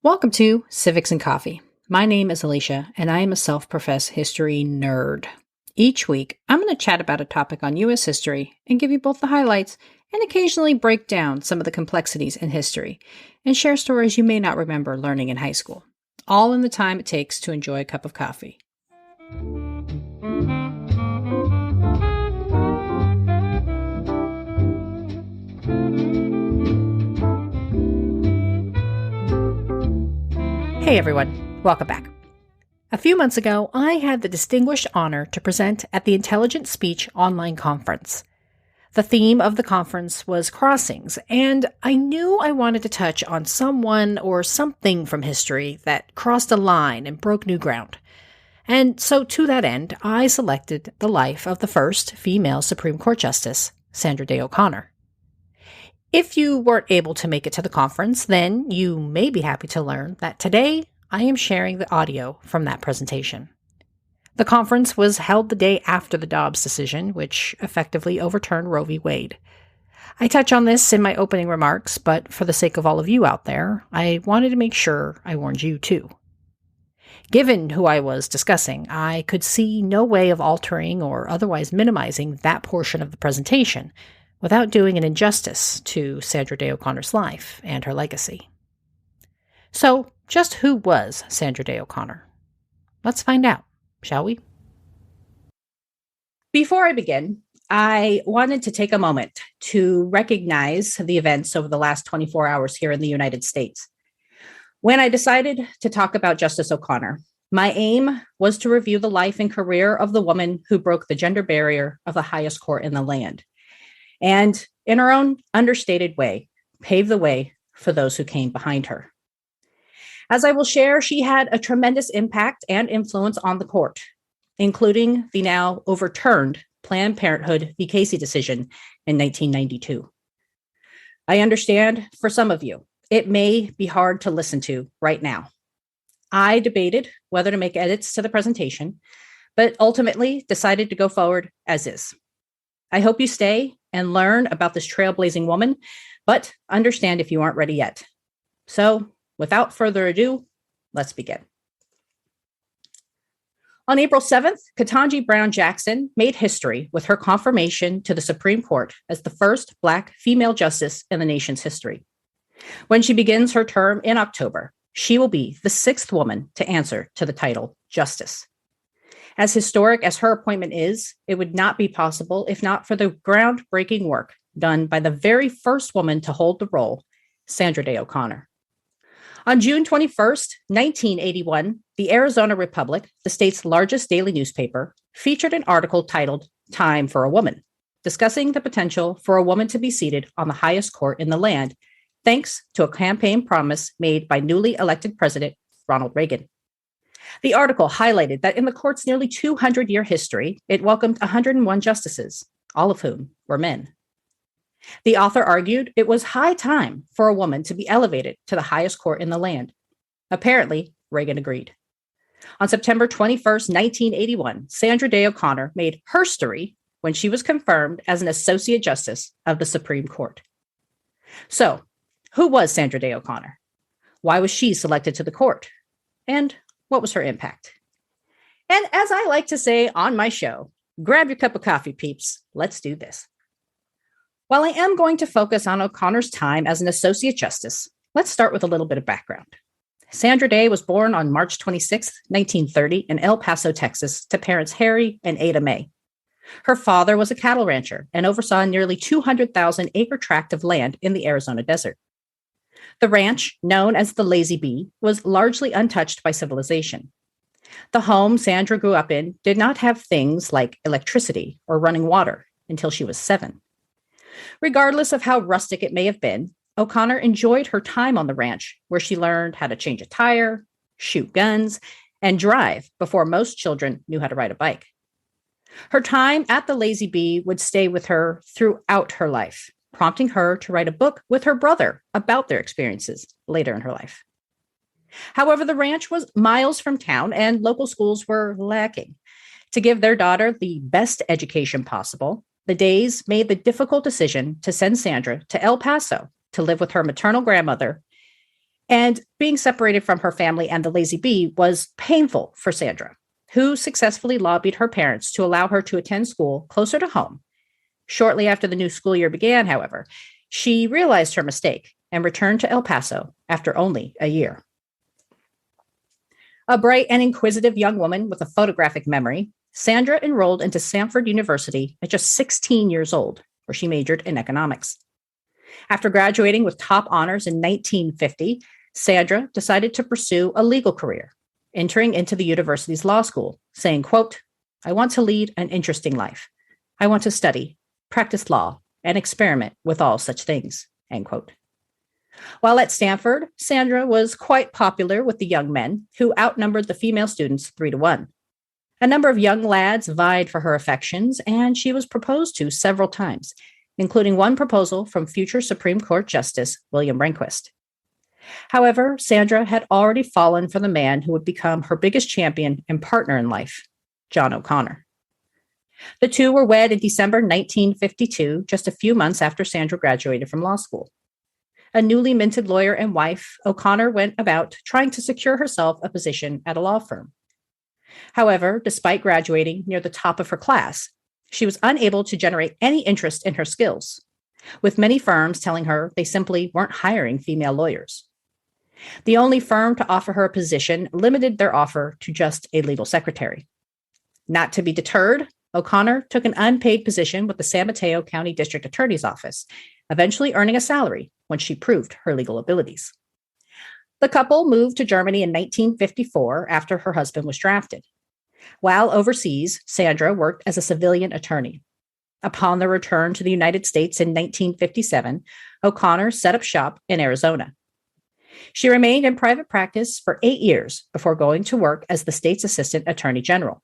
Welcome to Civics and Coffee. My name is Alicia, and I am a self-professed history nerd. Each week, I'm going to chat about a topic on U.S. history and give you both the highlights and occasionally break down some of the complexities in history and share stories you may not remember learning in high school, all in the time it takes to enjoy a cup of coffee. Hey everyone, welcome back. A few months ago, I had the distinguished honor to present at the Intelligent Speech Online Conference. The theme of the conference was crossings, and I knew I wanted to touch on someone or something from history that crossed a line and broke new ground. And so to that end, I selected the life of the first female Supreme Court Justice, Sandra Day O'Connor. If you weren't able to make it to the conference, then you may be happy to learn that today I am sharing the audio from that presentation. The conference was held the day after the Dobbs decision, which effectively overturned Roe v. Wade. I touch on this in my opening remarks, but for the sake of all of you out there, I wanted to make sure I warned you too. Given who I was discussing, I could see no way of altering or otherwise minimizing that portion of the presentation without doing an injustice to Sandra Day O'Connor's life and her legacy. So, just who was Sandra Day O'Connor? Let's find out, shall we? Before I begin, I wanted to take a moment to recognize the events over the last 24 hours here in the United States. When I decided to talk about Justice O'Connor, my aim was to review the life and career of the woman who broke the gender barrier of the highest court in the land, and in her own understated way, pave the way for those who came behind her. As I will share, she had a tremendous impact and influence on the court, including the now overturned Planned Parenthood v. Casey decision in 1992. I understand for some of you, it may be hard to listen to right now. I debated whether to make edits to the presentation, but ultimately decided to go forward as is. I hope you stay and learn about this trailblazing woman, but understand if you aren't ready yet. So, without further ado, let's begin. On April 7th, Ketanji Brown Jackson made history with her confirmation to the Supreme Court as the first Black female justice in the nation's history. When she begins her term in October, she will be the sixth woman to answer to the title Justice. As historic as her appointment is, it would not be possible if not for the groundbreaking work done by the very first woman to hold the role, Sandra Day O'Connor. On June 21st, 1981, the Arizona Republic, the state's largest daily newspaper, featured an article titled Time for a Woman, discussing the potential for a woman to be seated on the highest court in the land, thanks to a campaign promise made by newly elected President Ronald Reagan. The article highlighted that in the court's nearly 200-year history, it welcomed 101 justices, all of whom were men. The author argued it was high time for a woman to be elevated to the highest court in the land. Apparently, Reagan agreed. On September 21st, 1981, Sandra Day O'Connor made herstory when she was confirmed as an Associate Justice of the Supreme Court. So, who was Sandra Day O'Connor? Why was she selected to the court? And what was her impact? And as I like to say on my show, grab your cup of coffee, peeps. Let's do this. While I am going to focus on O'Connor's time as an Associate Justice, let's start with a little bit of background. Sandra Day was born on March 26, 1930, in El Paso, Texas, to parents Harry and Ada May. Her father was a cattle rancher and oversaw a nearly 200,000-acre tract of land in the Arizona desert. The ranch, known as the Lazy Bee, was largely untouched by civilization. The home Sandra grew up in did not have things like electricity or running water until she was 7. Regardless of how rustic it may have been, O'Connor enjoyed her time on the ranch, where she learned how to change a tire, shoot guns, and drive before most children knew how to ride a bike. Her time at the Lazy Bee would stay with her throughout her life, prompting her to write a book with her brother about their experiences later in her life. However, the ranch was miles from town and local schools were lacking. To give their daughter the best education possible, the Days made the difficult decision to send Sandra to El Paso to live with her maternal grandmother And being separated from her family and the Lazy Bee was painful for Sandra, who successfully lobbied her parents to allow her to attend school closer to home. Shortly after the new school year began, however, she realized her mistake and returned to El Paso after only a year. A bright and inquisitive young woman with a photographic memory, Sandra enrolled into Samford University at just 16 years old, where she majored in economics. After graduating with top honors in 1950, Sandra decided to pursue a legal career, entering into the university's law school, saying, quote, "I want to lead an interesting life. I want to study, practice law, and experiment with all such things," end quote. While at Stanford, Sandra was quite popular with the young men, who outnumbered the female students 3-1. A number of young lads vied for her affections, and she was proposed to several times, including one proposal from future Supreme Court Justice William Rehnquist. However, Sandra had already fallen for the man who would become her biggest champion and partner in life, John O'Connor. The two were wed in December 1952, just a few months after Sandra graduated from law school. A newly minted lawyer and wife, O'Connor went about trying to secure herself a position at a law firm. However, despite graduating near the top of her class, she was unable to generate any interest in her skills, with many firms telling her they simply weren't hiring female lawyers. The only firm to offer her a position limited their offer to just a legal secretary. Not to be deterred, O'Connor took an unpaid position with the San Mateo County District Attorney's Office, eventually earning a salary when she proved her legal abilities. The couple moved to Germany in 1954 after her husband was drafted. While overseas, Sandra worked as a civilian attorney. Upon their return to the United States in 1957, O'Connor set up shop in Arizona. She remained in private practice for 8 years before going to work as the state's assistant attorney general.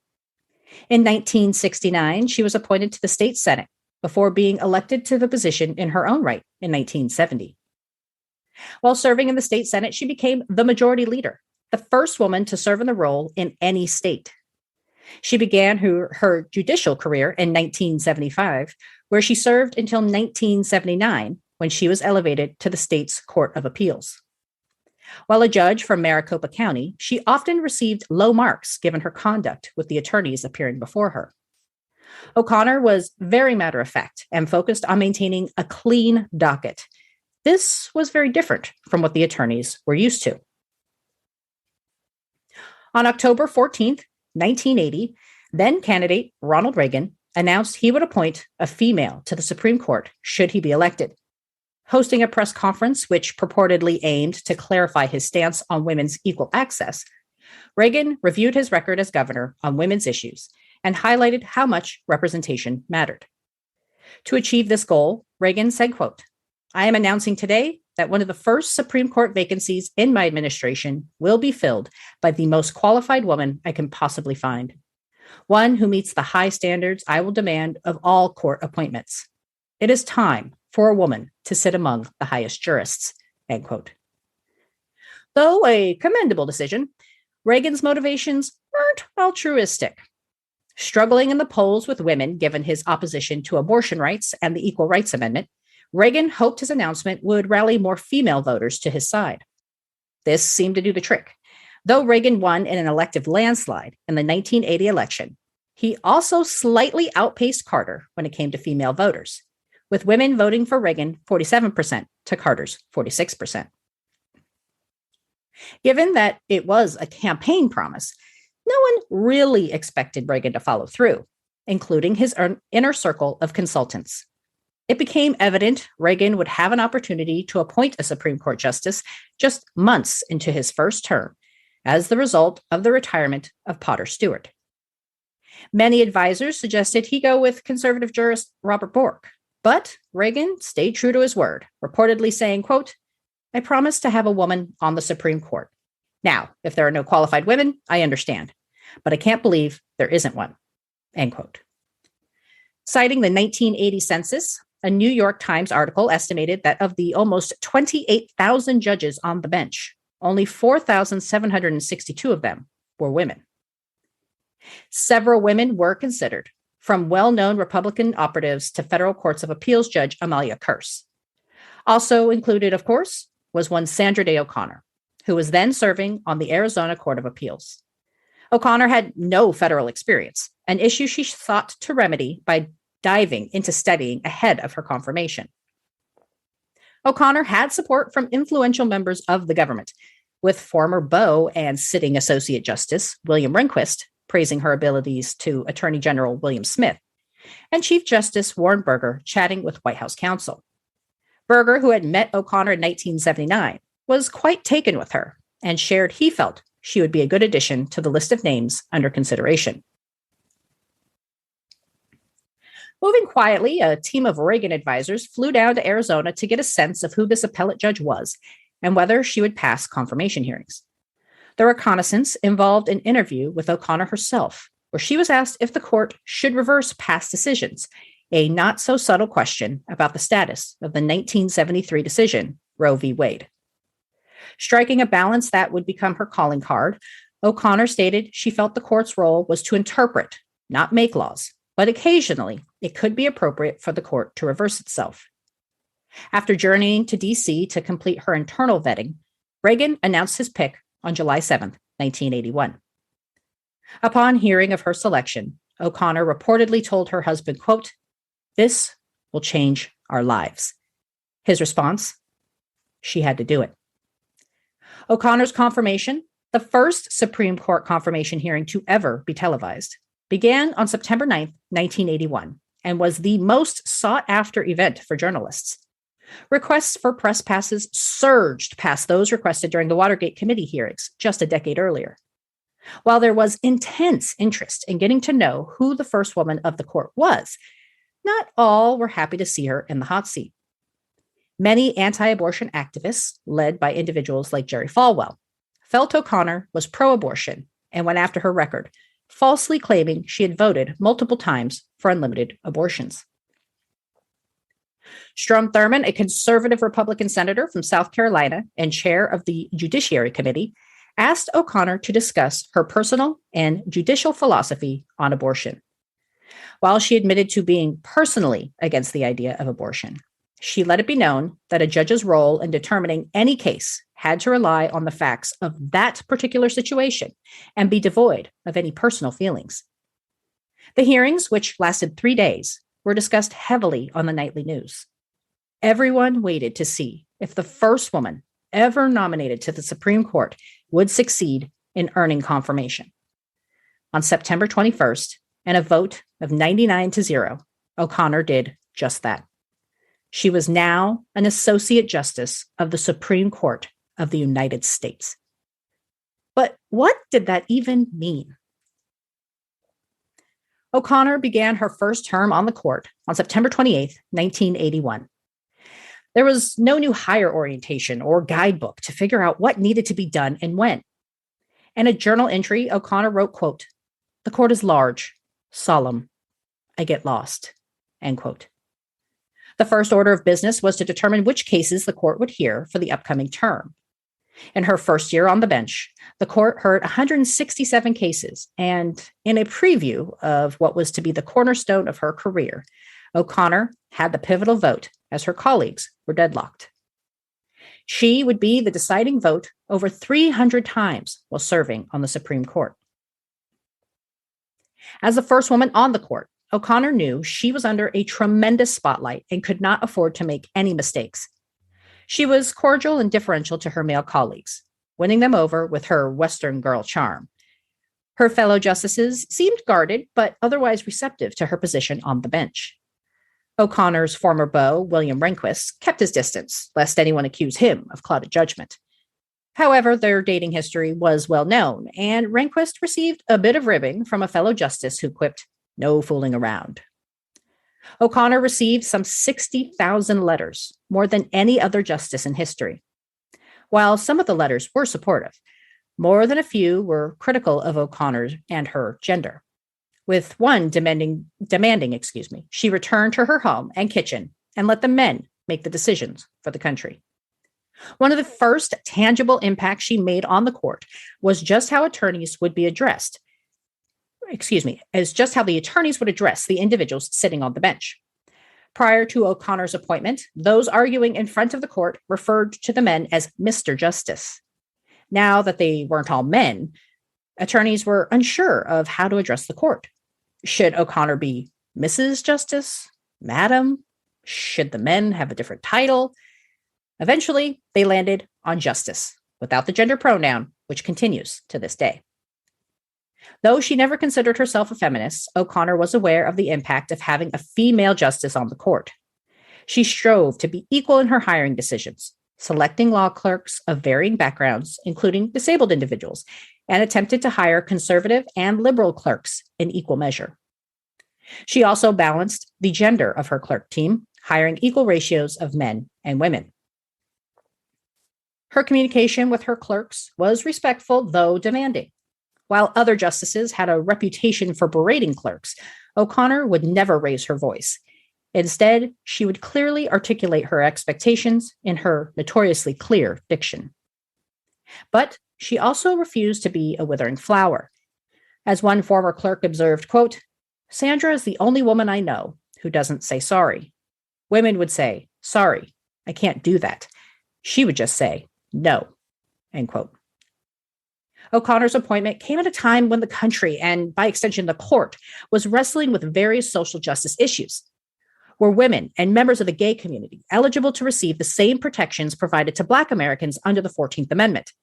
In 1969, she was appointed to the state Senate before being elected to the position in her own right in 1970. While serving in the state Senate, she became the majority leader, the first woman to serve in the role in any state. She began her judicial career in 1975, where she served until 1979, when she was elevated to the state's Court of Appeals. While a judge from Maricopa County, she often received low marks given her conduct with the attorneys appearing before her. O'Connor was very matter-of-fact and focused on maintaining a clean docket. This was very different from what the attorneys were used to. On October 14th, 1980, then candidate Ronald Reagan announced he would appoint a female to the Supreme Court should he be elected. Hosting a press conference which purportedly aimed to clarify his stance on women's equal access, Reagan reviewed his record as governor on women's issues and highlighted how much representation mattered. To achieve this goal, Reagan said, quote, "I am announcing today that one of the first Supreme Court vacancies in my administration will be filled by the most qualified woman I can possibly find, one who meets the high standards I will demand of all court appointments. It is time for a woman to sit among the highest jurists," end quote. Though a commendable decision, Reagan's motivations weren't altruistic. Struggling in the polls with women, given his opposition to abortion rights and the Equal Rights Amendment, Reagan hoped his announcement would rally more female voters to his side. This seemed to do the trick. Though Reagan won in an elective landslide in the 1980 election, he also slightly outpaced Carter when it came to female voters, with women voting for Reagan 47% to Carter's 46%. Given that it was a campaign promise, no one really expected Reagan to follow through, including his inner circle of consultants. It became evident Reagan would have an opportunity to appoint a Supreme Court justice just months into his first term, as the result of the retirement of Potter Stewart. Many advisors suggested he go with conservative jurist Robert Bork, but Reagan stayed true to his word, reportedly saying, quote, "I promise to have a woman on the Supreme Court. Now, if there are no qualified women, I understand, but I can't believe there isn't one," end quote. Citing the 1980 census, a New York Times article estimated that of the almost 28,000 judges on the bench, only 4,762 of them were women. Several women were considered, from well-known Republican operatives to federal courts of appeals judge Amalia Kearse. Also included, of course, was one Sandra Day O'Connor, who was then serving on the Arizona Court of Appeals. O'Connor had no federal experience, an issue she sought to remedy by diving into studying ahead of her confirmation. O'Connor had support from influential members of the government, with former Beau and sitting Associate Justice William Rehnquist praising her abilities to Attorney General William Smith, and Chief Justice Warren Burger chatting with White House counsel. Burger, who had met O'Connor in 1979, was quite taken with her and shared he felt she would be a good addition to the list of names under consideration. Moving quietly, a team of Reagan advisors flew down to Arizona to get a sense of who this appellate judge was and whether she would pass confirmation hearings. The reconnaissance involved an interview with O'Connor herself, where she was asked if the court should reverse past decisions, a not so subtle question about the status of the 1973 decision, Roe v. Wade. Striking a balance that would become her calling card, O'Connor stated she felt the court's role was to interpret, not make laws, but occasionally it could be appropriate for the court to reverse itself. After journeying to D.C. to complete her internal vetting, Reagan announced his pick on July 7, 1981. Upon hearing of her selection, O'Connor reportedly told her husband, quote, "This will change our lives." His response, she had to do it. O'Connor's confirmation, the first Supreme Court confirmation hearing to ever be televised, began on September 9, 1981, and was the most sought-after event for journalists. Requests for press passes surged past those requested during the Watergate committee hearings just a decade earlier. While there was intense interest in getting to know who the first woman of the court was, not all were happy to see her in the hot seat. Many anti-abortion activists, led by individuals like Jerry Falwell, felt O'Connor was pro-abortion and went after her record, falsely claiming she had voted multiple times for unlimited abortions. Strom Thurmond, a conservative Republican senator from South Carolina and chair of the Judiciary Committee, asked O'Connor to discuss her personal and judicial philosophy on abortion. While she admitted to being personally against the idea of abortion, she let it be known that a judge's role in determining any case had to rely on the facts of that particular situation and be devoid of any personal feelings. The hearings, which lasted 3 days, were discussed heavily on the nightly news. Everyone waited to see if the first woman ever nominated to the Supreme Court would succeed in earning confirmation. On September 21st, in a vote of 99-0, O'Connor did just that. She was now an Associate Justice of the Supreme Court of the United States. But what did that even mean? O'Connor began her first term on the court on September 28, 1981. There was no new hire orientation or guidebook to figure out what needed to be done and when. In a journal entry, O'Connor wrote, quote, "The court is large, solemn. I get lost," end quote. The first order of business was to determine which cases the court would hear for the upcoming term. In her first year on the bench, the court heard 167 cases, and in a preview of what was to be the cornerstone of her career, O'Connor had the pivotal vote as her colleagues were deadlocked. She would be the deciding vote over 300 times while serving on the Supreme Court. As the first woman on the court, O'Connor knew she was under a tremendous spotlight and could not afford to make any mistakes. She was cordial and deferential to her male colleagues, winning them over with her Western girl charm. Her fellow justices seemed guarded, but otherwise receptive to her position on the bench. O'Connor's former beau, William Rehnquist, kept his distance, lest anyone accuse him of clouded judgment. However, their dating history was well known, and Rehnquist received a bit of ribbing from a fellow justice who quipped, "No fooling around." O'Connor received some 60,000 letters, more than any other justice in history. While some of the letters were supportive, more than a few were critical of O'Connor and her gender. With one demanding, she returned to her home and kitchen and let the men make the decisions for the country. One of the first tangible impacts she made on the court was just how the attorneys would address the individuals sitting on the bench. Prior to O'Connor's appointment, those arguing in front of the court referred to the men as Mr. Justice. Now that they weren't all men, attorneys were unsure of how to address the court. Should O'Connor be Mrs. Justice? Madam? Should the men have a different title? Eventually, they landed on Justice, without the gender pronoun, which continues to this day. Though she never considered herself a feminist, O'Connor was aware of the impact of having a female justice on the court. She strove to be equal in her hiring decisions, selecting law clerks of varying backgrounds, including disabled individuals, and attempted to hire conservative and liberal clerks in equal measure. She also balanced the gender of her clerk team, hiring equal ratios of men and women. Her communication with her clerks was respectful, though demanding. While other justices had a reputation for berating clerks, O'Connor would never raise her voice. Instead, she would clearly articulate her expectations in her notoriously clear diction. But she also refused to be a withering flower. As one former clerk observed, quote, "Sandra is the only woman I know who doesn't say sorry. Women would say, 'Sorry, I can't do that.' She would just say, 'No,'" end quote. O'Connor's appointment came at a time when the country, and by extension the court, was wrestling with various social justice issues. Were women and members of the gay community eligible to receive the same protections provided to Black Americans under the 14th Amendment?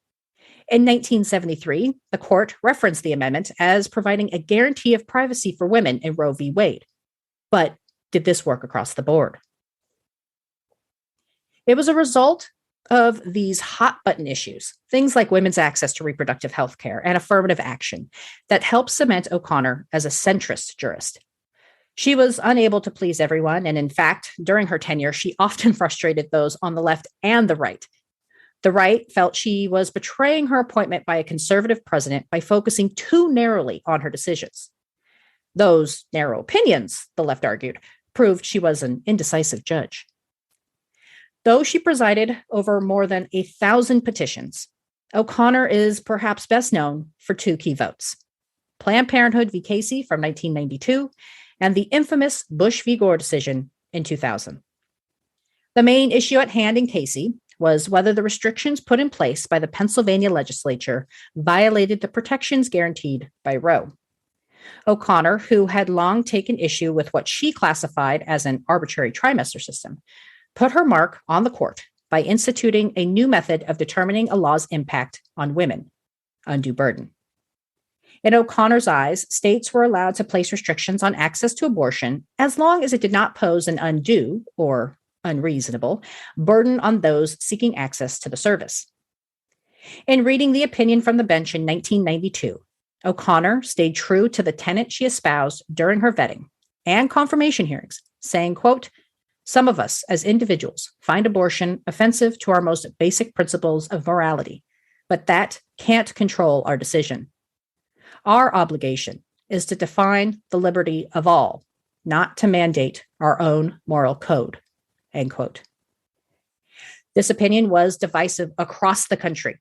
In 1973, the court referenced the amendment as providing a guarantee of privacy for women in Roe v. Wade. But did this work across the board? It was a result of these hot button issues, things like women's access to reproductive health care and affirmative action, that helped cement O'Connor as a centrist jurist. She was unable to please everyone, and in fact, during her tenure, she often frustrated those on the left and the right. The right felt she was betraying her appointment by a conservative president by focusing too narrowly on her decisions. Those narrow opinions, the left argued, proved she was an indecisive judge. Though she presided over more than 1,000 petitions, O'Connor is perhaps best known for two key votes: Planned Parenthood v. Casey from 1992 and the infamous Bush v. Gore decision in 2000. The main issue at hand in Casey was whether the restrictions put in place by the Pennsylvania legislature violated the protections guaranteed by Roe. O'Connor, who had long taken issue with what she classified as an arbitrary trimester system, put her mark on the court by instituting a new method of determining a law's impact on women: undue burden. In O'Connor's eyes, states were allowed to place restrictions on access to abortion as long as it did not pose an undue or unreasonable burden on those seeking access to the service. In reading the opinion from the bench in 1992, O'Connor stayed true to the tenet she espoused during her vetting and confirmation hearings, saying, quote, "Some of us as individuals find abortion offensive to our most basic principles of morality, but that can't control our decision. Our obligation is to define the liberty of all, not to mandate our own moral code," end quote. This opinion was divisive across the country.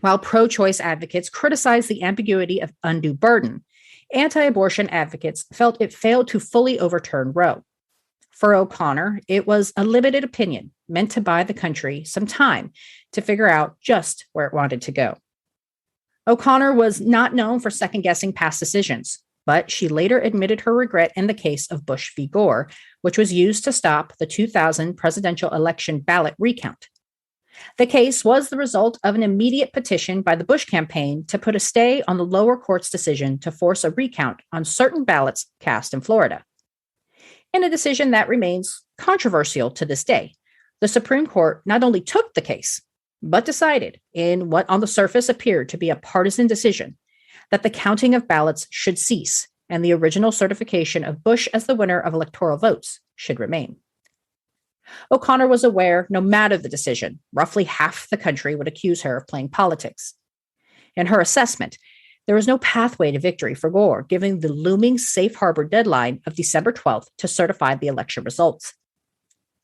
While pro-choice advocates criticized the ambiguity of undue burden, anti-abortion advocates felt it failed to fully overturn Roe. For O'Connor, it was a limited opinion meant to buy the country some time to figure out just where it wanted to go. O'Connor was not known for second-guessing past decisions, but she later admitted her regret in the case of Bush v. Gore, which was used to stop the 2000 presidential election ballot recount. The case was the result of an immediate petition by the Bush campaign to put a stay on the lower court's decision to force a recount on certain ballots cast in Florida. In a decision that remains controversial to this day, the Supreme Court not only took the case, but decided, in what on the surface appeared to be a partisan decision, that the counting of ballots should cease and the original certification of Bush as the winner of electoral votes should remain. O'Connor was aware, no matter the decision, roughly half the country would accuse her of playing politics. In her assessment, there was no pathway to victory for Gore, given the looming safe harbor deadline of December 12th to certify the election results.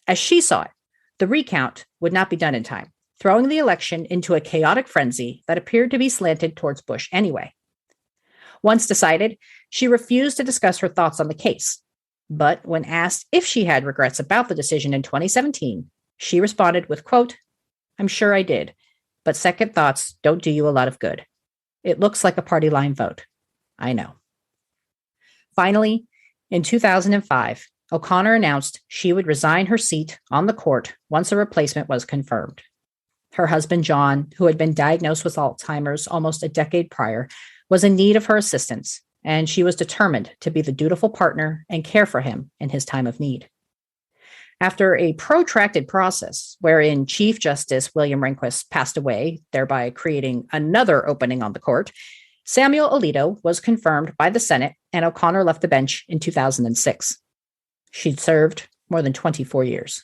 As she saw it, the recount would not be done in time, throwing the election into a chaotic frenzy that appeared to be slanted towards Bush anyway. Once decided, she refused to discuss her thoughts on the case. But when asked if she had regrets about the decision in 2017, she responded with, quote, "I'm sure I did. but second thoughts don't do you a lot of good. It looks like a party line vote. I know. Finally, in 2005, O'Connor announced she would resign her seat on the court once a replacement was confirmed. Her husband, John, who had been diagnosed with Alzheimer's almost a decade prior, was in need of her assistance, and she was determined to be the dutiful partner and care for him in his time of need. After a protracted process wherein Chief Justice William Rehnquist passed away, thereby creating another opening on the court, Samuel Alito was confirmed by the Senate, and O'Connor left the bench in 2006. She'd served more than 24 years.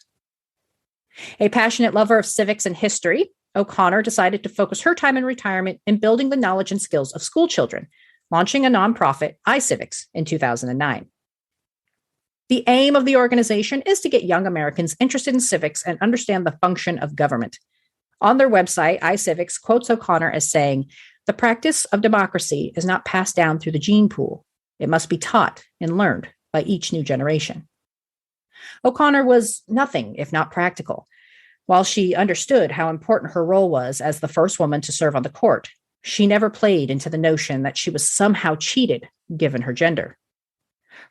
A passionate lover of civics and history, O'Connor decided to focus her time in retirement in building the knowledge and skills of school children, launching a nonprofit, iCivics, in 2009. The aim of the organization is to get young Americans interested in civics and understand the function of government. On their website, iCivics quotes O'Connor as saying, "The practice of democracy is not passed down through the gene pool. It must be taught and learned by each new generation." O'Connor was nothing if not practical. While she understood how important her role was as the first woman to serve on the court, she never played into the notion that she was somehow cheated given her gender.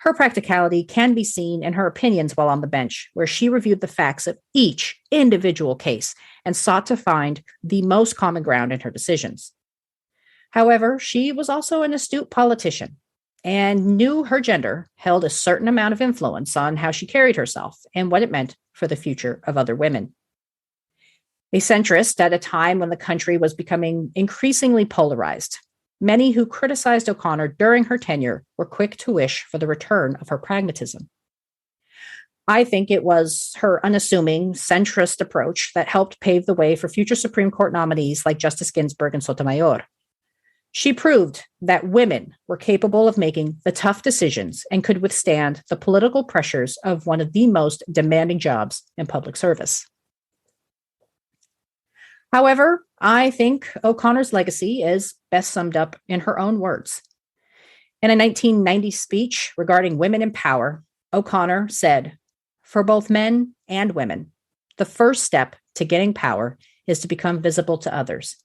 Her practicality can be seen in her opinions while on the bench, where she reviewed the facts of each individual case and sought to find the most common ground in her decisions. However, she was also an astute politician and knew her gender held a certain amount of influence on how she carried herself and what it meant for the future of other women. A centrist at a time when the country was becoming increasingly polarized, many who criticized O'Connor during her tenure were quick to wish for the return of her pragmatism. I think it was her unassuming, centrist approach that helped pave the way for future Supreme Court nominees like Justice Ginsburg and Sotomayor. She proved that women were capable of making the tough decisions and could withstand the political pressures of one of the most demanding jobs in public service. However, I think O'Connor's legacy is best summed up in her own words. In a 1990 speech regarding women in power, O'Connor said, "For both men and women, the first step to getting power is to become visible to others,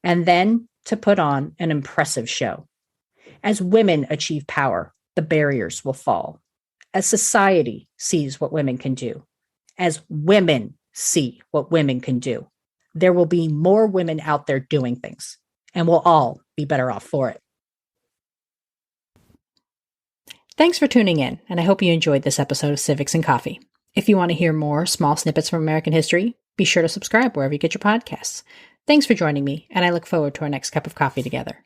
and then to put on an impressive show. As women achieve power, the barriers will fall. As society sees what women can do, as women see what women can do, there will be more women out there doing things, and we'll all be better off for it." Thanks for tuning in, and I hope you enjoyed this episode of Civics and Coffee. If you want to hear more small snippets from American history, be sure to subscribe wherever you get your podcasts. Thanks for joining me, and I look forward to our next cup of coffee together.